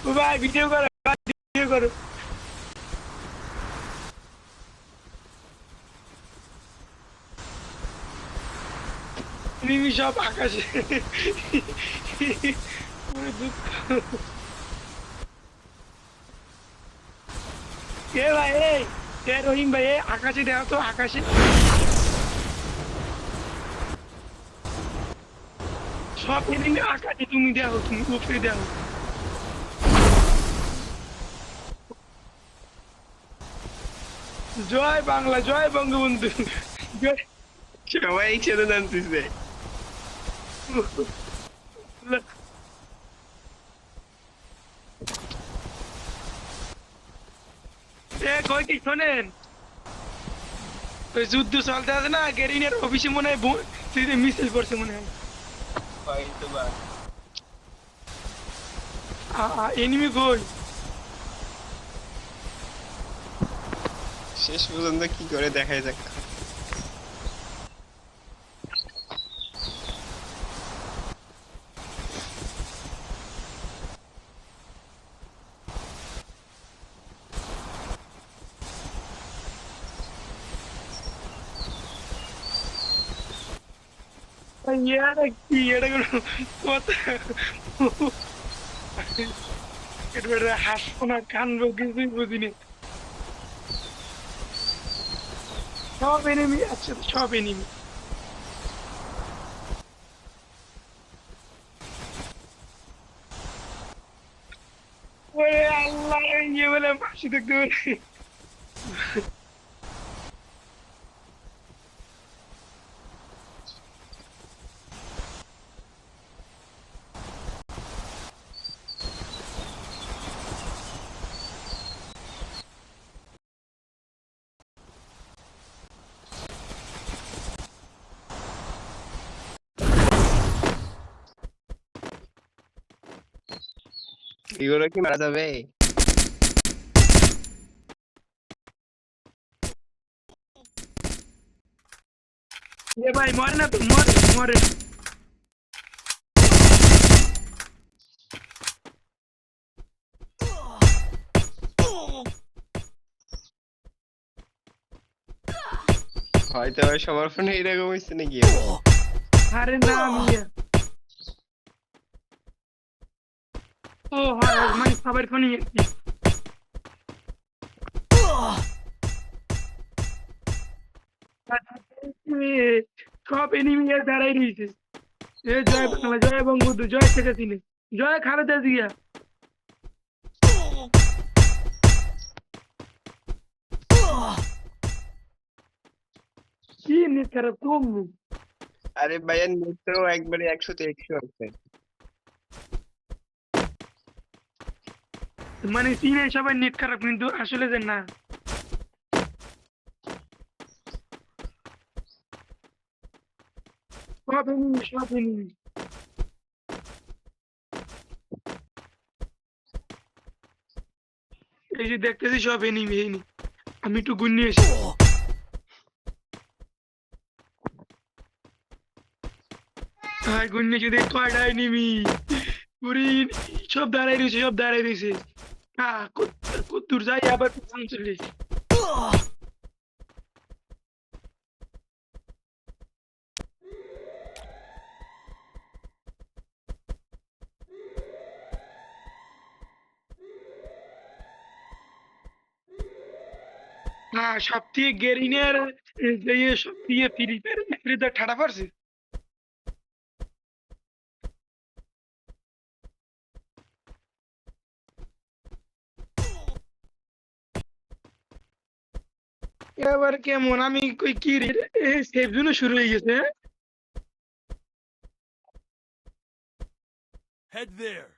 ও ভাই ভিডিও করো, ভিডিও করো। এনিমি সব আকাশে। পুরো দুঃখ। এ ভাই এই, এ রহিম ভাই এ আকাশে দেখো তো আকাশে। সব এনিমি আকাশে, তুমি দেখো, তুমি উপরে দেখো। জয় বাংলা, জয় বঙ্গবন্ধু। জয়। সবাই একসাথে নামতেছে। এ কই কি শোনেন, ওই যুদ্ধ চলতে আছে না, গেরিনের অফিসে মনে হয় মিছিল করছে মনে হয়। হয়তো বা। এনিমি কই? শেষ পর্যন্ত কি করে দেখাই যাক। এটা কি, এটা কোনো কথা? এটা হাসবো না কানবো কিছুই বুঝিনি। সব এনিমি একসাথে, সব এনিমি। ওরে আল্লাহ, ইয়ে বলে মাসি দেখতে পারি। এগুলো কি মারা যাবে? এ ভাই মরে না তো, মরে মরে। হয়তো আবার সবার ফোনে এরকম হয়েছে নাকি? আরে না মিয়া। ও হয় হয়, মানে সবার ফোনই একই। এ, সব এনিমি এর দাঁড়াই রয়েছে। এ জয় বাংলা, জয় বঙ্গবন্ধু, জয় শেখ হাসিনা, জয় খালেদা জিয়া। কি নেট খারাপ তুমি? আরে ভাইয়া নেট তো একবারে 100 তে 100 আছে। মানে চীনের সবাই নেট খারাপ, কিন্তু আসলে যে না। সব এনিমি, সব এনিমি। এই যে দেখতেছি সব এনিমি এনিমি। আমি একটু গুন্নি আসি। হ্যাঁ গুন্নি এসে দেখ কয়টা এনিমি। পুরি সব দাঁড়াই রয়েছে, সব দাঁড়াই রয়েছে। কত দূর যাই আবার পিছন চলে এসেছি। সব থেকে গেরিনের যে সব থেকে ফ্রি ফায়ার ঠাডা পড়ছে। এবার কেমন আমি কই কি রে, সেফ জোনও শুরু হয়ে গেছে। Head there.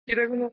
এটা কোনো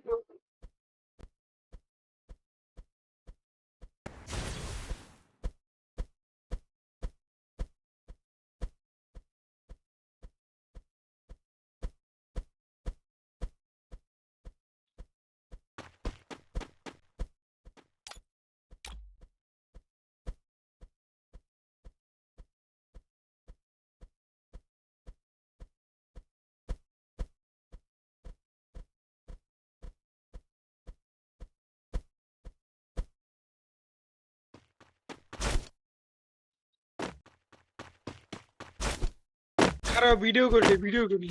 ভিডিও করলি